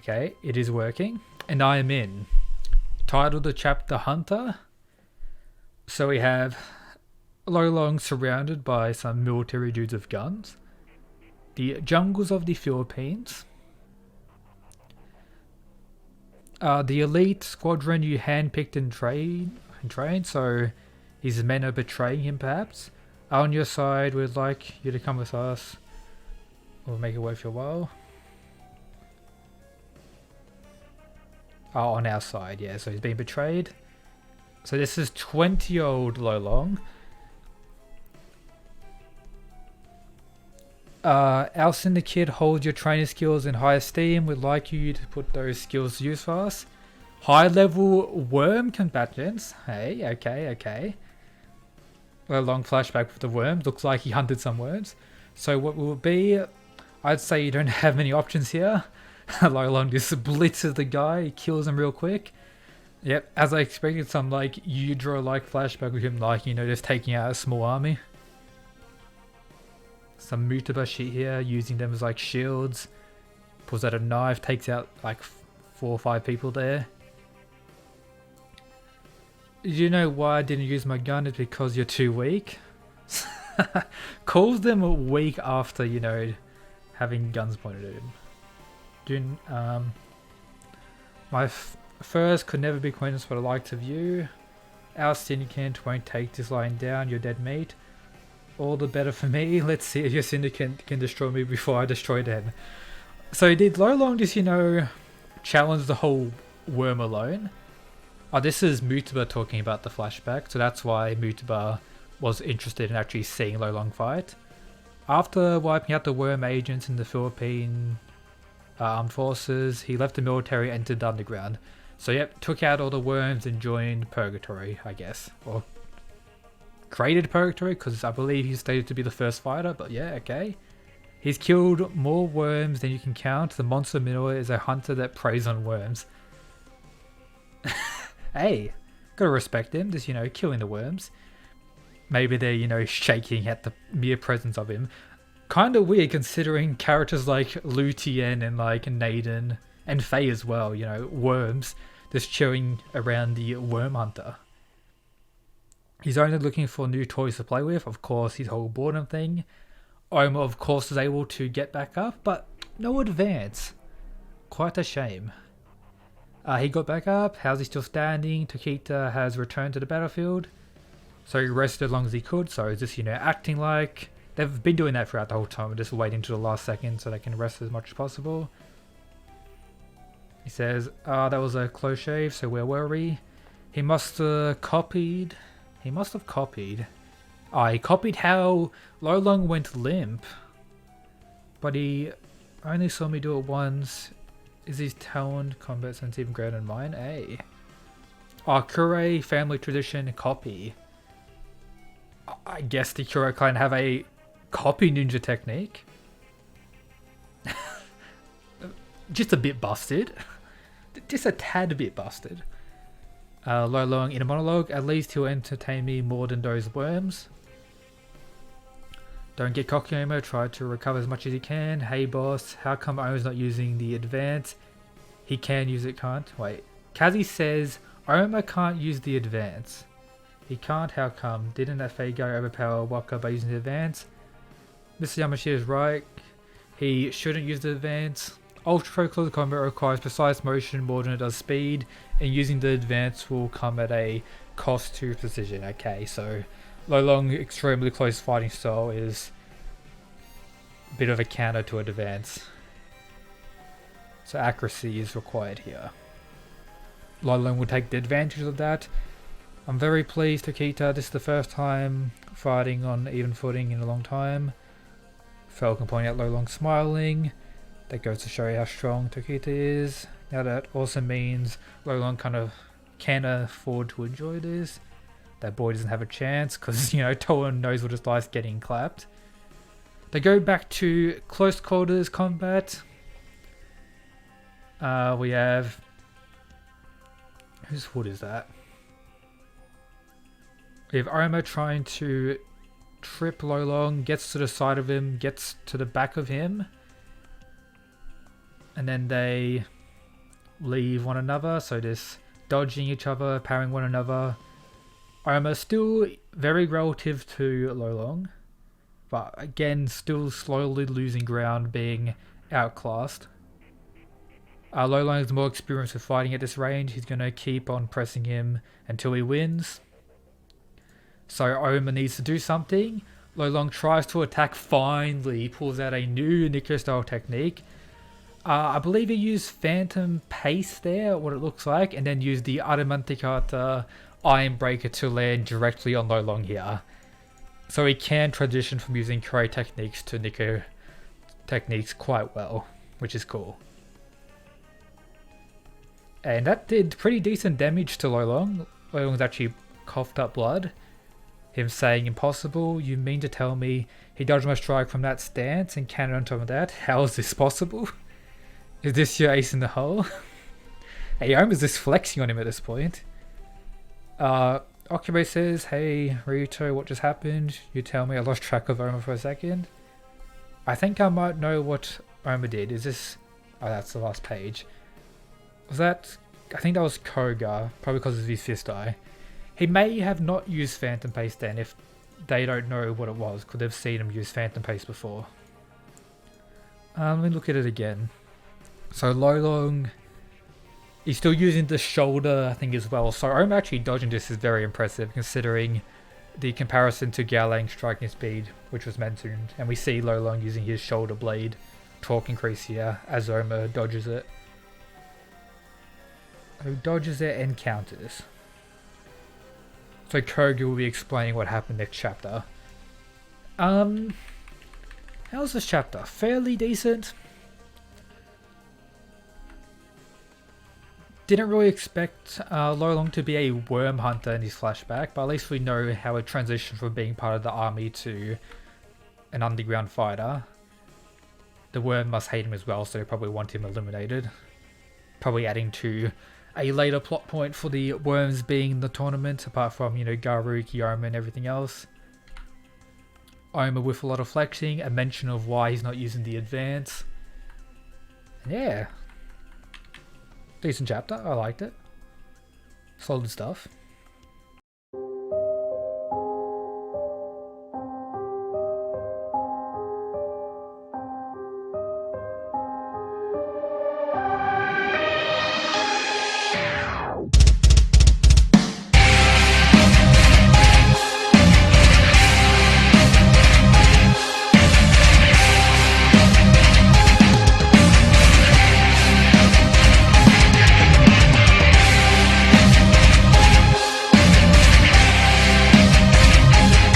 Okay, it is working. And I am in. Titled the chapter Hunter. So we have Lo Long surrounded by some military dudes with guns. The jungles of the Philippines. The elite squadron you handpicked and trained, so his men are betraying him perhaps. On your side, we'd like you to come with us. We'll make it worth your while. Oh, on our side, yeah, so he's been betrayed. So this is 20-year-old Lo Long. Our syndicate holds your training skills in high esteem. We'd like you to put those skills to use for us. High level worm combatants. Hey, okay. A long flashback with the worms. Looks like he hunted some worms. So what will it be? I'd say you don't have many options here. Lo Long just blitzes the guy. He kills him real quick. Yep, as I expected, some like Yudro-like flashback with him, like, you know, just taking out a small army. Some Mutaba shit here, using them as like shields. Pulls out a knife, takes out like 4 or 5 people there. You know why I didn't use my gun? It's because you're too weak. Calls them a week after, you know, having guns pointed at him. My first could never be acquaintance, but I like to view. Our syndicate won't take this lying down, you're dead meat. All the better for me. Let's see if your syndicate can destroy me before I destroy them. So did Lo Long just, you know, challenge the whole worm alone? Oh, this is Mutaba talking about the flashback, so that's why Mutaba was interested in actually seeing Lo Long fight. After wiping out the worm agents in the Philippine armed forces, he left the military and entered the underground. So yep, took out all the worms and joined Purgatory, I guess. Or created Purgatory, because I believe he's stated to be the first fighter, but yeah, okay. He's killed more worms than you can count. The monster Minoa is a hunter that preys on worms. Hey, gotta respect him, just, you know, killing the worms. Maybe they're, you know, shaking at the mere presence of him. Kinda weird considering characters like Lu Tien and like Naden and Faye as well, you know, worms, just chilling around the worm hunter. He's only looking for new toys to play with, of course, his whole boredom thing. Oma, of course, is able to get back up, but no advance. Quite a shame. He got back up. How's he still standing? Tokita has returned to the battlefield. So he rested as long as he could, so he's just, you know, acting like... They've been doing that throughout the whole time, just waiting to the last second so they can rest as much as possible. He says, that was a close shave, so where were we? He must have copied... He copied how Lo Long went limp. But he only saw me do it once. Is his talent combat sense even greater than mine? Hey. Kure family tradition copy. I guess the Kure clan have a copy ninja technique. Just a bit busted. Just a tad bit busted. Lo Long in a monologue, at least he'll entertain me more than those worms. Don't get cocky, Oma. Try to recover as much as you can. Hey boss, how come Oma's not using the advance? He can use it, can't? Wait. Kazi says Oma can't use the advance. He can't, how come? Didn't that Faye guy overpower Waka by using the advance? Mr. Yamashita is right. He shouldn't use the advance. Ultra Pro Close Combat requires precise motion more than it does speed, and using the advance will come at a cost to precision. Okay, so Lo Long extremely close fighting style is a bit of a counter to advance. So accuracy is required here. Lo Long will take the advantage of that. I'm very pleased, Tokita. This is the first time fighting on even footing in a long time. Falcon pointing out Lo Long smiling. That goes to show you how strong Tokita is. Now that also means Lo Long kind of can afford to enjoy this. That boy doesn't have a chance because, you know, Toa knows what it's like getting clapped. They go back to close quarters combat. We have... Whose foot is that? We have Oma trying to trip Lo Long, gets to the side of him, gets to the back of him. And then they leave one another, so just dodging each other, parrying one another. Armor still very relative to Lolong, but again still slowly losing ground, being outclassed. Lolong is more experienced with fighting at this range. He's going to keep on pressing him until he wins. So Oma needs to do something. Lolong tries to attack, finally pulls out a new Nico style technique. I believe he used Phantom Pace there, what it looks like, and then used the Adamantikata Iron Breaker to land directly on Lolong here. So he can transition from using Kure techniques to Nico techniques quite well, which is cool. And that did pretty decent damage to Lolong. Lolong's actually coughed up blood. Him saying, "Impossible? You mean to tell me he dodged my strike from that stance and countered on top of that? How is this possible? Is this your ace in the hole?" Hey, Oma's just flexing on him at this point. Okube says, "Hey, Ryuto, what just happened? You tell me." I lost track of Oma for a second. I think I might know what Oma did. Is this... Oh, that's the last page. Was that... I think that was Koga, probably because of his fist eye. He may have not used Phantom Pace then if they don't know what it was, because they've seen him use Phantom Pace before. Let me look at it again. So Lolong... He's still using the shoulder, I think, as well. So Oma actually dodging this is very impressive, considering the comparison to Gaolang's striking speed, which was mentioned. And we see Lolong using his shoulder blade torque increase here as Oma dodges it. Who dodges it and counters. So Koga will be explaining what happened next chapter. How's this chapter? Fairly decent. Didn't really expect Lolong to be a worm hunter in his flashback, but at least we know how it transitioned from being part of the army to an underground fighter. The worm must hate him as well, so they probably want him eliminated. Probably adding to a later plot point for the worms being in the tournament, apart from, you know, Garu, Kiyoma and everything else. Oma with a lot of flexing, a mention of why he's not using the advance. And yeah. Decent chapter, I liked it. Solid stuff.